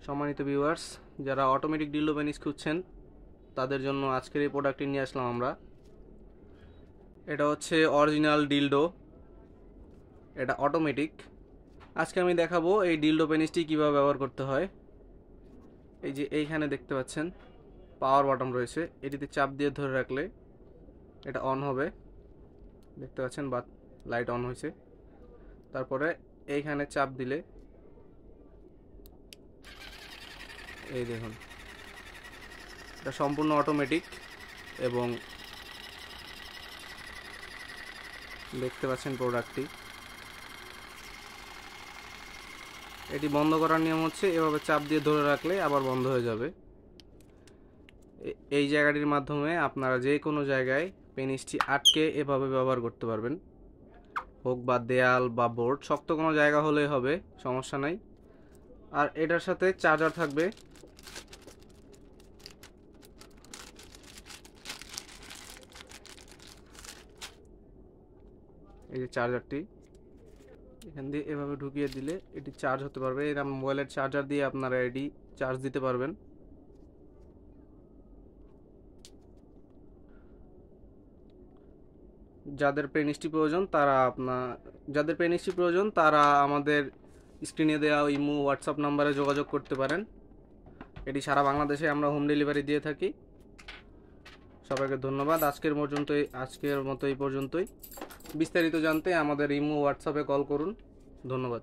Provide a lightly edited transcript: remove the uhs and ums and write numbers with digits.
সম্মানিত ভিউয়ার্স, যারা automatic dildo penis খুঁজছেন তাদের জন্য আজকের এই প্রোডাক্টটি নিয়ে আসলাম আমরা। এটা হচ্ছে অরিজিনাল ডিল্ডো, এটা অটোমেটিক। আজকে আমি দেখাবো এই ডিল্ডো পেনিসটি কীভাবে ব্যবহার করতে হয়। এই যে এইখানে দেখতে পাচ্ছেন পাওয়ার বাটন রয়েছে, এটিতে চাপ দিয়ে ধরে রাখলে এটা অন হবে। দেখতে পাচ্ছেন বা লাইট অন হয়েছে। তারপরে এইখানে চাপ দিলে এই দেখুন এটা সম্পূর্ণ অটোমেটিক এবং দেখতে পাচ্ছেন প্রোডাক্টটি। এটি বন্ধ করার নিয়ম হচ্ছে এভাবে চাপ দিয়ে ধরে রাখলে আবার বন্ধ হয়ে যাবে। এই জায়গাটির মাধ্যমে আপনারা যে কোনো জায়গায় পেনিসটি আটকে এভাবে ব্যবহার করতে পারবেন, হোক বা দেয়াল বা বোর্ড, শক্ত কোনো জায়গা হলেই হবে, সমস্যা নাই। আর এটার সাথে চার্জার থাকবে। এই যে চার্জারটি এখান দিয়ে এভাবে ঢুকিয়ে দিলে এটি চার্জ হতে পারবে। এটা মোবাইলের চার্জার দিয়ে আপনারা এটি চার্জ দিতে পারবেন। যাদের পেনিসটি প্রয়োজন তারা আমাদের স্ক্রিনে দেওয়া ইমো হোয়াটসঅ্যাপ নাম্বারে যোগাযোগ করতে পারেন। এটি সারা বাংলাদেশে আমরা হোম ডেলিভারি দিয়ে থাকি। সবাইকে ধন্যবাদ। আজকের মতো এই পর্যন্তই। বিস্তারিত জানতে আমাদের ইমো হোয়াটসঅ্যাপে কল করুন। ধন্যবাদ।